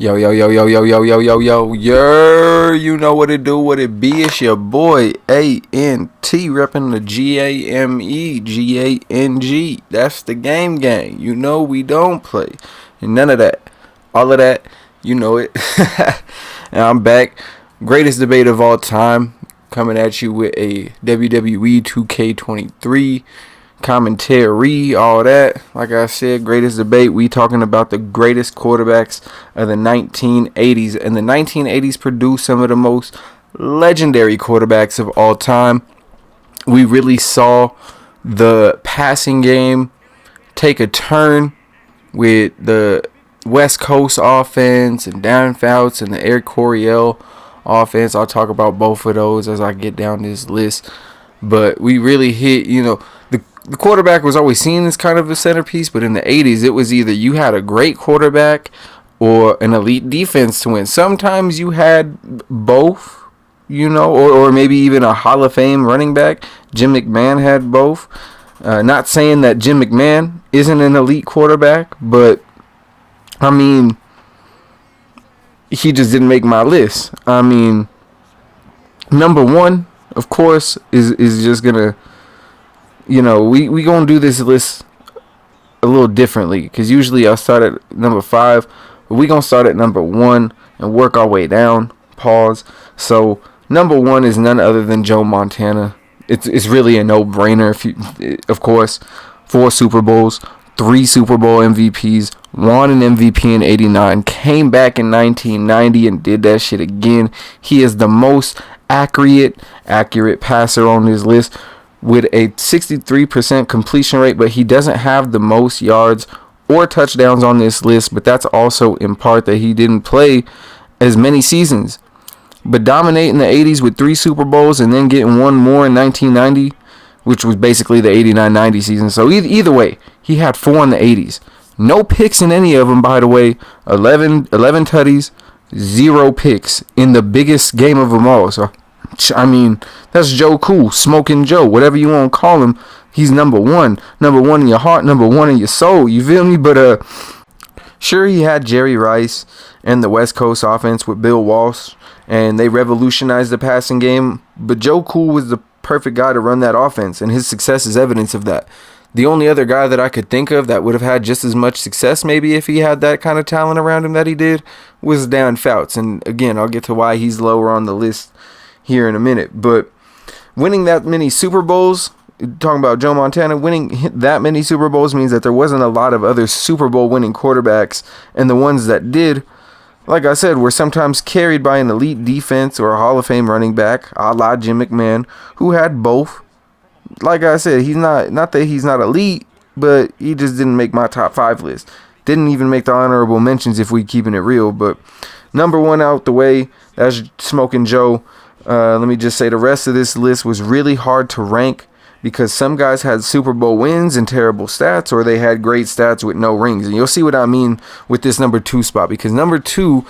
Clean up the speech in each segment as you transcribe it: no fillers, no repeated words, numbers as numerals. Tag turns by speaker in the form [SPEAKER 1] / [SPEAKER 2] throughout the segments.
[SPEAKER 1] Yo, yo, yo, yo, yo, yo, yo, yo, yo, yo, you know what it do, what it be. It's your boy, A-N-T, repping the G-A-M-E, G-A-N-G. That's the game gang. You know we don't play. And none of that. All of that, you know it. And I'm back. Greatest debate of all time. Coming at you with a WWE 2K23 commentary, all that. Like I said, greatest debate. We talking about the greatest quarterbacks of the 1980s, and the 1980s produced some of the most legendary quarterbacks of all time. We really saw the passing game take a turn with the West Coast offense and Dan Fouts and the Eric Coryell offense. I'll talk about both of those as I get down this list. But we really hit, the quarterback was always seen as kind of a centerpiece, but in the 80s, it was either you had a great quarterback or an elite defense to win. Sometimes you had both, or maybe even a Hall of Fame running back. Jim McMahon had both. Not saying that Jim McMahon isn't an elite quarterback, but, he just didn't make my list. Number one, of course, is just going to, we going to do this list a little differently, because usually I'll start at number 5, but we going to start at number 1 and work our way down. Pause. So, number 1 is none other than Joe Montana. It's really a no-brainer, of course. 4 Super Bowls, 3 Super Bowl MVPs, won an MVP in 89, came back in 1990 and did that shit again. He is the most accurate passer on this list with a 63% completion rate, but he doesn't have the most yards or touchdowns on this list, but that's also in part that he didn't play as many seasons. But dominating the 80s with 3 Super Bowls and then getting one more in 1990, which was basically the 89-90 season. So either way, he had 4 in the 80s. No picks in any of them, by the way. 11 tutties, 0 picks in the biggest game of them all. So, that's Joe Cool, Smoking Joe, whatever you want to call him. He's number 1. Number 1 in your heart, number 1 in your soul. You feel me? But, sure, he had Jerry Rice and the West Coast offense with Bill Walsh, and they revolutionized the passing game. But Joe Cool was the perfect guy to run that offense, and his success is evidence of that. The only other guy that I could think of that would have had just as much success, maybe if he had that kind of talent around him that he did, was Dan Fouts. And again, I'll get to why he's lower on the list here in a minute. But winning that many Super Bowls, talking about Joe Montana, winning that many Super Bowls means that there wasn't a lot of other Super Bowl winning quarterbacks, and the ones that did, like I said, were sometimes carried by an elite defense or a Hall of Fame running back, a la Jim McMahon, who had both. Like I said, he's not that he's not elite, but he just didn't make my top 5 list. Didn't even make the honorable mentions if we keeping it real. But number 1 out the way, that's Smoking Joe. Let me just say the rest of this list was really hard to rank because some guys had Super Bowl wins and terrible stats, or they had great stats with no rings. And you'll see what I mean with this number 2 spot, because number 2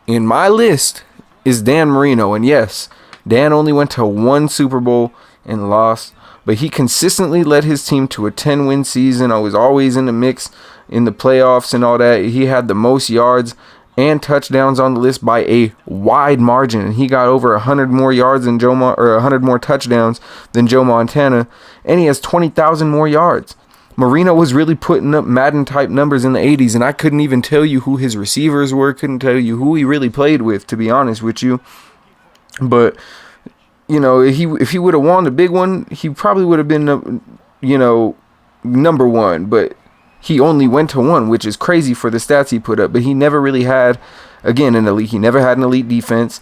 [SPEAKER 1] in my list is Dan Marino. And yes, Dan only went to 1 Super Bowl and lost, but he consistently led his team to a 10-win season. I was always in the mix in the playoffs and all that. He had the most yards and touchdowns on the list by a wide margin, and he got over 100 more yards than 100 more touchdowns than Joe Montana, and he has 20,000 more yards. Marino was really putting up Madden-type numbers in the 80s, and I couldn't even tell you who his receivers were, couldn't tell you who he really played with, to be honest with you. But if he would have won the big one, he probably would have been, number 1. But he only went to 1, which is crazy for the stats he put up. But he never really had, again, an elite. He never had an elite defense.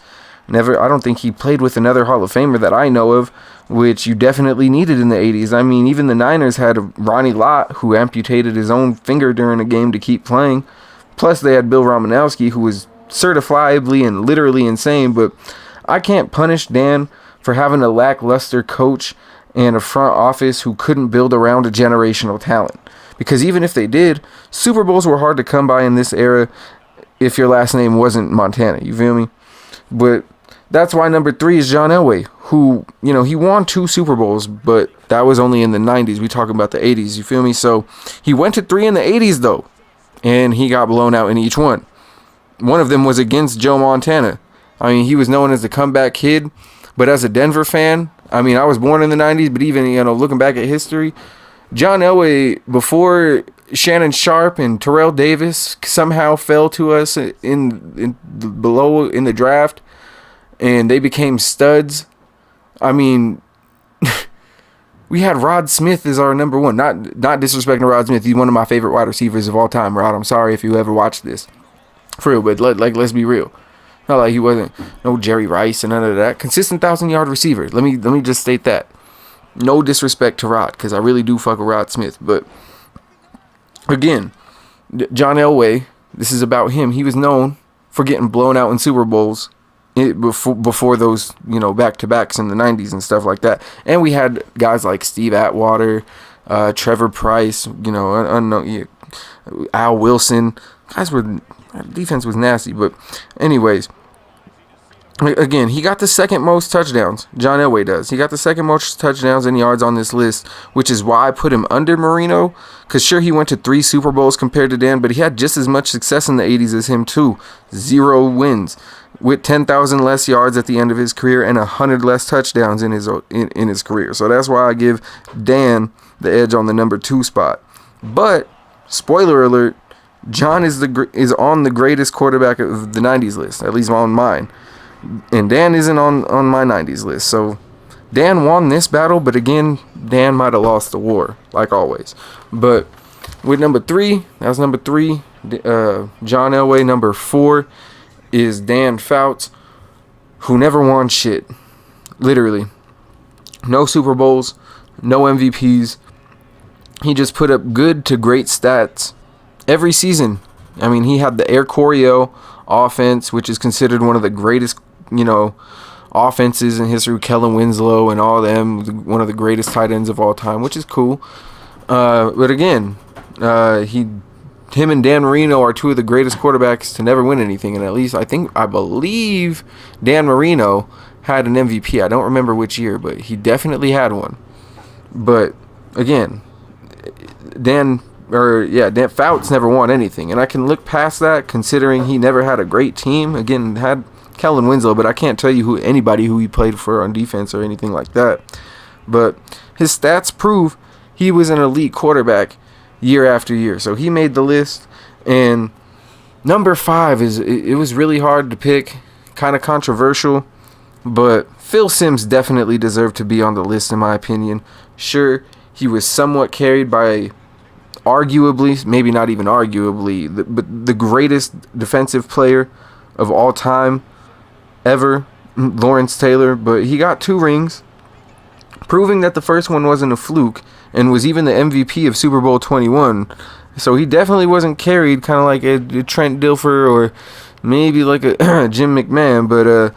[SPEAKER 1] I don't think he played with another Hall of Famer that I know of, which you definitely needed in the 80s. Even the Niners had Ronnie Lott, who amputated his own finger during a game to keep playing. Plus, they had Bill Romanowski, who was certifiably and literally insane. But I can't punish Dan for having a lackluster coach and a front office who couldn't build around a generational talent. Because even if they did, Super Bowls were hard to come by in this era if your last name wasn't Montana. You feel me? But that's why number 3 is John Elway, who, he won 2 Super Bowls, but that was only in the 90s. We talking about the 80s. You feel me? So he went to 3 in the 80s, though, and he got blown out in each one. one of them was against Joe Montana. I mean, he was known as the comeback kid, but as a Denver fan, I mean, I was born in the 90s, but even, looking back at history, John Elway, before Shannon Sharpe and Terrell Davis somehow fell to us below in the draft, and they became studs. I mean, we had Rod Smith as our number one. Not disrespecting Rod Smith. He's one of my favorite wide receivers of all time. Rod, I'm sorry if you ever watched this. For real, but let's be real. Not like he wasn't no Jerry Rice and none of that. Consistent 1,000-yard receiver. Let me just state that. No disrespect to Rod, because I really do fuck with Rod Smith. But again, John Elway, this is about him. He was known for getting blown out in Super Bowls before those, back-to-backs in the 90s and stuff like that. And we had guys like Steve Atwater, Trevor Price, Al Wilson. Defense was nasty. But anyways, again, he got the second most touchdowns. John Elway does. He got the second most touchdowns and yards on this list, which is why I put him under Marino. Because sure, he went to 3 Super Bowls compared to Dan, but he had just as much success in the 80s as him too. 0 wins with 10,000 less yards at the end of his career and 100 less touchdowns in his career. So that's why I give Dan the edge on the number 2 spot. But spoiler alert, John is on the greatest quarterback of the 90s list, at least on mine. And Dan isn't on my 90s list. So Dan won this battle, but again, Dan might have lost the war, like always. But with number 3, that was number 3, John Elway. Number 4 is Dan Fouts, who never won shit. Literally. No Super Bowls, no MVPs. He just put up good to great stats every season. I mean, he had the Air Coryell offense, which is considered one of the greatest, offenses in history. Kellen Winslow and all them, one of the greatest tight ends of all time, which is cool. But again, him and Dan Marino are 2 of the greatest quarterbacks to never win anything. And at least I believe Dan Marino had an MVP. I don't remember which year, but he definitely had one. But again, Dan Fouts never won anything, and I can look past that considering he never had a great team. Again, had Kellen Winslow, but I can't tell you anybody who he played for on defense or anything like that. But his stats prove he was an elite quarterback year after year. So he made the list. And number 5 it was really hard to pick, kind of controversial, but Phil Simms definitely deserved to be on the list in my opinion. Sure, he was somewhat carried by arguably, maybe not even arguably, but the greatest defensive player of all time ever, Lawrence Taylor. But he got 2 rings, proving that the first one wasn't a fluke, and was even the MVP of Super Bowl 21. So he definitely wasn't carried kind of like a Trent Dilfer or maybe like a Jim McMahon, but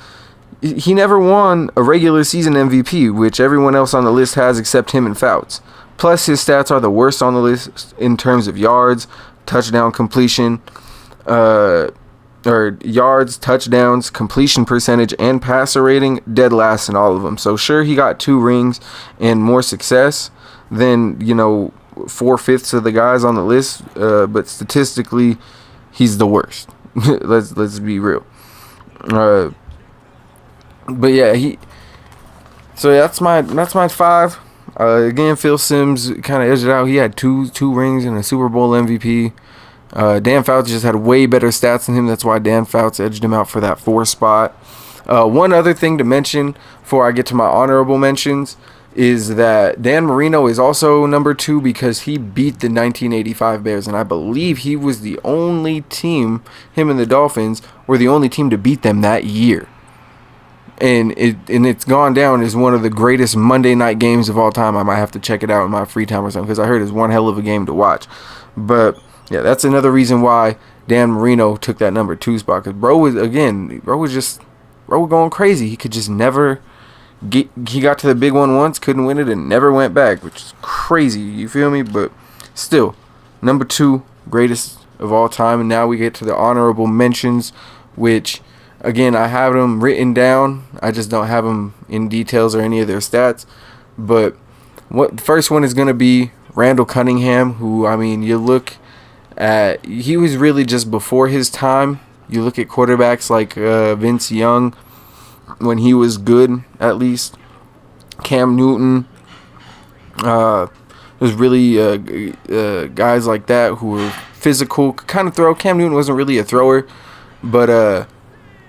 [SPEAKER 1] he never won a regular season MVP, which everyone else on the list has except him and Fouts. Plus, his stats are the worst on the list in terms of yards, touchdown completion, or yards, touchdowns, completion percentage, and passer rating, dead last in all of them. So sure, he got 2 rings and more success than 4/5 of the guys on the list, but statistically, he's the worst. let's be real. But yeah, So that's my 5. Again, Phil Simms kind of edged it out. He had two rings and a Super Bowl MVP. Dan Fouts just had way better stats than him. That's why Dan Fouts edged him out for that 4 spot. One other thing to mention before I get to my honorable mentions is that Dan Marino is also number 2 because he beat the 1985 Bears, and I believe he was the only team, him and the Dolphins, were the only team to beat them that year. And it's gone down as one of the greatest Monday night games of all time. I might have to check it out in my free time or something because I heard it's one hell of a game to watch. But yeah, that's another reason why Dan Marino took that number 2 spot, because bro was going crazy. He could just never he got to the big one once, couldn't win it, and never went back, which is crazy. You feel me? But still, number 2, greatest of all time. And now we get to the honorable mentions, which, again, I have them written down. I just don't have them in details or any of their stats. But the first one is going to be Randall Cunningham, who, I mean, you look at, he was really just before his time You look at quarterbacks like Vince Young when he was good, at least. Cam Newton. There's really guys like that who were physical, could kind of throw. Cam Newton wasn't really a thrower, but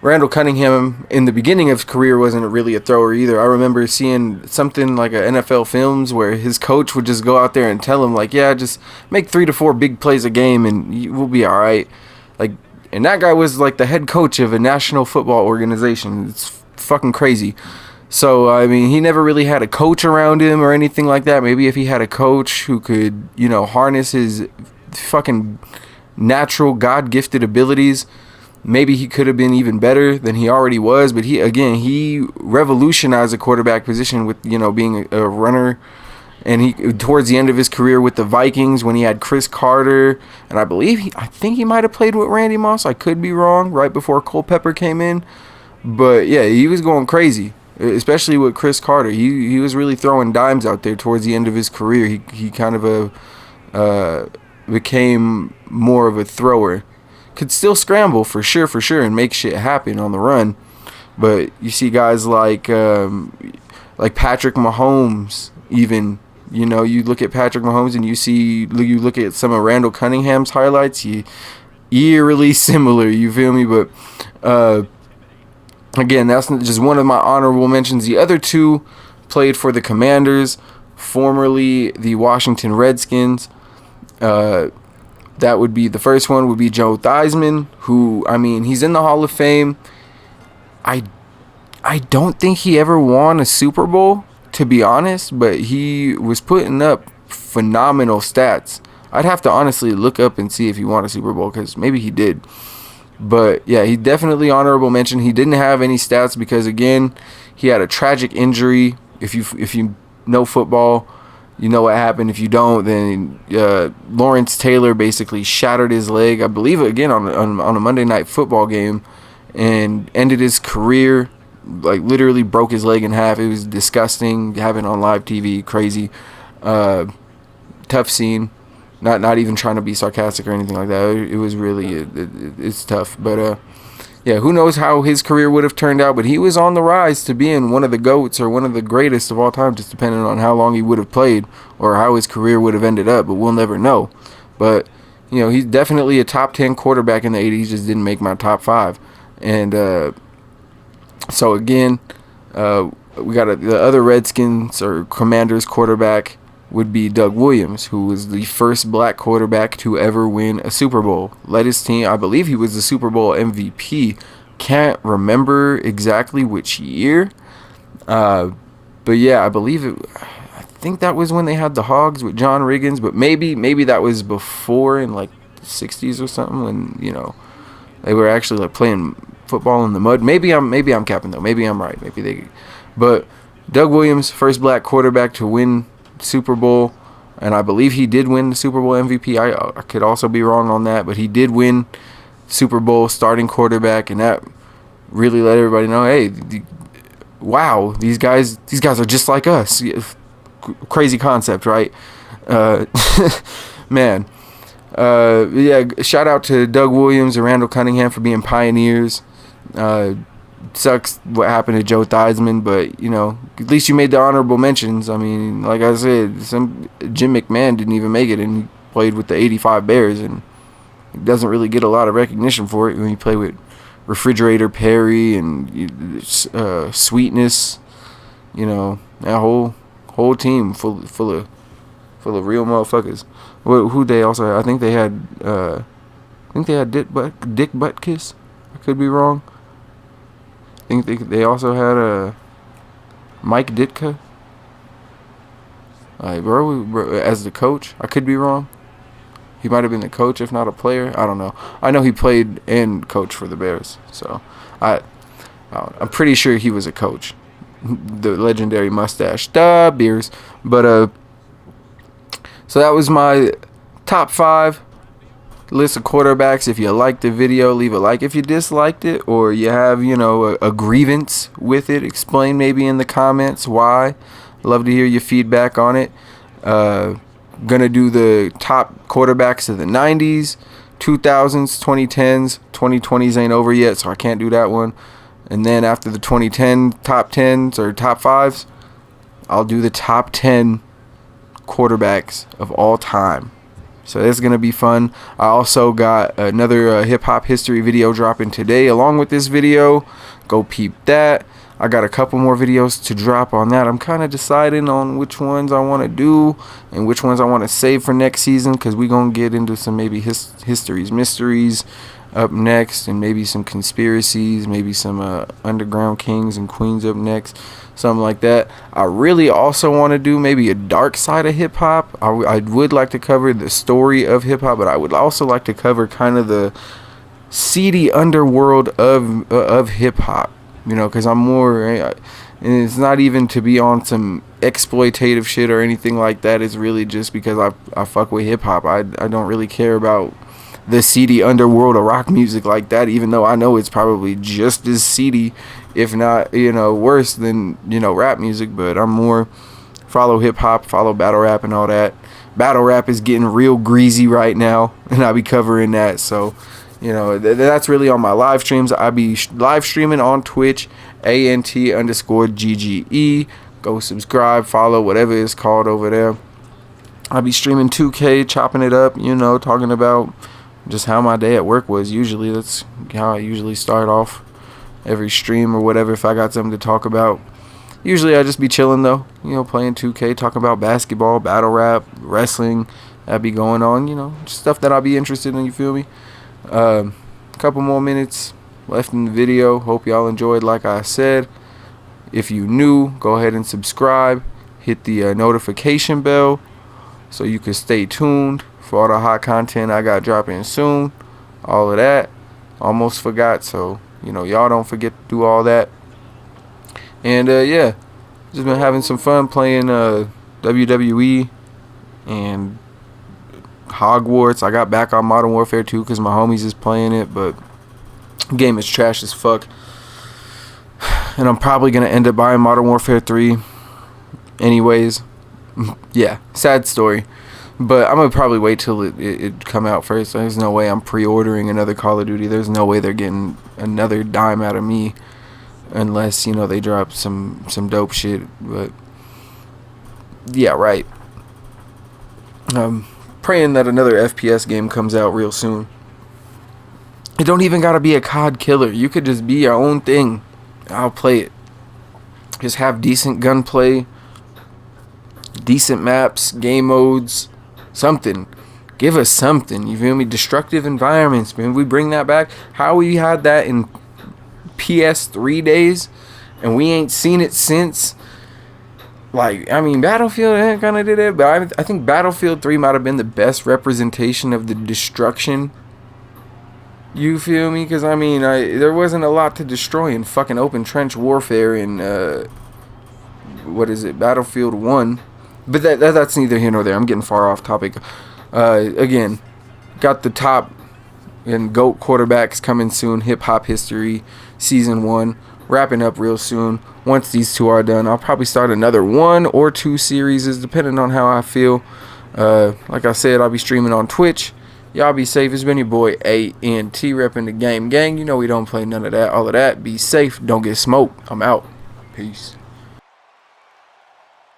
[SPEAKER 1] Randall Cunningham in the beginning of his career wasn't really a thrower either. I remember seeing something like a NFL Films where his coach would just go out there and tell him like, yeah, just make 3 to 4 big plays a game and we'll be all right. Like, and that guy was like the head coach of a national football organization. It's fucking crazy. So, I mean, he never really had a coach around him or anything like that. Maybe if he had a coach who could, you know, harness his fucking natural God-gifted abilities, maybe he could have been even better than he already was. But he revolutionized the quarterback position with, you know, being a runner. And he, towards the end of his career with the Vikings, when he had Chris Carter, and I think he might have played with Randy Moss. I could be wrong, right before Culpepper came in. But yeah, he was going crazy, especially with Chris Carter. He was really throwing dimes out there towards the end of his career. He kind of became more of a thrower. Could still scramble for sure, and make shit happen on the run. But you see guys like Patrick Mahomes, even. You know, you look at Patrick Mahomes and you look at some of Randall Cunningham's highlights, eerily similar, you feel me? But again, that's just one of my honorable mentions. The other two played for the Commanders, formerly the Washington Redskins. That would be, the first one would be Joe Theismann, who, I mean, he's in the Hall of Fame. I don't think he ever won a Super Bowl, to be honest, but he was putting up phenomenal stats. I'd have to honestly look up and see if he won a Super Bowl, because maybe he did. But yeah, he definitely honorable mention. He didn't have any stats because, again, he had a tragic injury. If you know football, you know what happened. If you don't, then Lawrence Taylor basically shattered his leg, I believe, again on a Monday Night Football game, and ended his career. Like, literally broke his leg in half. It was disgusting. Having on live TV, crazy. Tough scene. Not even trying to be sarcastic or anything like that. It was really, it's tough. But yeah, who knows how his career would have turned out. But he was on the rise to being one of the GOATs or one of the greatest of all time, just depending on how long he would have played or how his career would have ended up. But we'll never know. But, you know, he's definitely a top 10 quarterback in the 80s. Just didn't make my top 5. And so again, we got the other Redskins or Commanders quarterback would be Doug Williams, who was the first black quarterback to ever win a Super Bowl. Led his team, I believe he was the Super Bowl MVP. Can't remember exactly which year. But yeah, I think that was when they had the Hogs with John Riggins, but maybe that was before, in like the 60s or something, when, you know, they were actually like playing football in the mud. Maybe I'm capping though. Maybe I'm right. But Doug Williams, first black quarterback to win Super Bowl, and I believe he did win the Super Bowl MVP. I could also be wrong on that, but he did win Super Bowl starting quarterback, and that really let everybody know, hey, wow, these guys are just like us. Crazy concept, right? Man. Yeah, shout out to Doug Williams and Randall Cunningham for being pioneers. Sucks what happened to Joe Theismann, but, you know, at least you made the honorable mentions. I mean, like I said, Jim McMahon didn't even make it, and he played with the 85 Bears, and he doesn't really get a lot of recognition for it when you play with Refrigerator Perry and Sweetness. You know, that whole team full of real motherfuckers. Who they also had? I think they had Dick Butkus. I could be wrong. I think they also had Mike Ditka. Bro, as the coach. I could be wrong. He might have been the coach, if not a player. I don't know. I know he played and coached for the Bears. So I'm pretty sure he was a coach. The legendary mustache, the Bears. But so that was my top 5 list of quarterbacks. If you liked the video, leave a like. If you disliked it, or you have, you know, a grievance with it, explain maybe in the comments why. Love to hear your feedback on it. Gonna do the top quarterbacks of the 90s, 2000s, 2010s, 2020s ain't over yet, so I can't do that one. And then after the 2010 top 10s or top 5s, I'll do the top 10 quarterbacks of all time. So that's going to be fun. I also got another hip-hop history video dropping today along with this video. Go peep that. I got a couple more videos to drop on that. I'm kind of deciding on which ones I want to do and which ones I want to save for next season, because we're going to get into some maybe histories, mysteries up next, and maybe some conspiracies, maybe some underground kings and queens up next, something like that. I really also want to do maybe a dark side of hip-hop. I would like to cover the story of hip-hop, but I would also like to cover kind of the seedy underworld of hip-hop. You know, because I'm more, and it's not even to be on some exploitative shit or anything like that. It's really just because I fuck with hip hop. I don't really care about the seedy underworld of rock music like that, even though I know it's probably just as seedy, if not, you know, worse than, you know, rap music. But I'm more follow hip hop, follow battle rap and all that. Battle rap is getting real greasy right now, and I'll be covering that. So, you know, that's really on my live streams. I'll be live streaming on Twitch, ANT_GGE. Go subscribe, follow, whatever it's called over there. I'll be streaming 2K, chopping it up, you know, talking about just how my day at work was. Usually that's how I usually start off every stream or whatever, if I got something to talk about. Usually I just be chilling though, you know, playing 2K, talking about basketball, battle rap, wrestling. That'd be going on, you know, stuff that I'll be interested in, you feel me? Couple more minutes left in the video. Hope y'all enjoyed. Like I said, if you new, go ahead and subscribe, hit the notification bell so you can stay tuned for all the hot content I got dropping soon. All of that. Almost forgot, so you know, y'all don't forget to do all that. And yeah, just been having some fun playing WWE and Hogwarts. I got back on Modern Warfare 2 because my homies is playing it, but the game is trash as fuck. And I'm probably going to end up buying Modern Warfare 3 anyways. Yeah, sad story. But I'm going to probably wait till it come out first. There's no way I'm pre-ordering another Call of Duty. There's no way they're getting another dime out of me unless, you know, they drop some dope shit. But yeah, right. Praying that another FPS game comes out real soon. It don't even gotta be a COD killer. You could just be your own thing. I'll play it. Just have decent gunplay, decent maps, game modes, something. Give us something. You feel me? Destructive environments, man. We bring that back. How we had that in PS3 days, and we ain't seen it since. Like, I mean, Battlefield kind of did it, but I think Battlefield 3 might have been the best representation of the destruction. You feel me? Because, I mean, there wasn't a lot to destroy in fucking open trench warfare in, what is it, Battlefield 1. But that's neither here nor there. I'm getting far off topic. Again, got the top and GOAT quarterbacks coming soon. Hip-hop history, season 1. Wrapping up real soon. Once these two are done, I'll probably start another 1 or 2 series, depending on how I feel. Like I said, I'll be streaming on Twitch. Y'all be safe. It's been your boy ANT repping the game gang. You know we don't play none of that. All of that. Be safe. Don't get smoked. I'm out. Peace.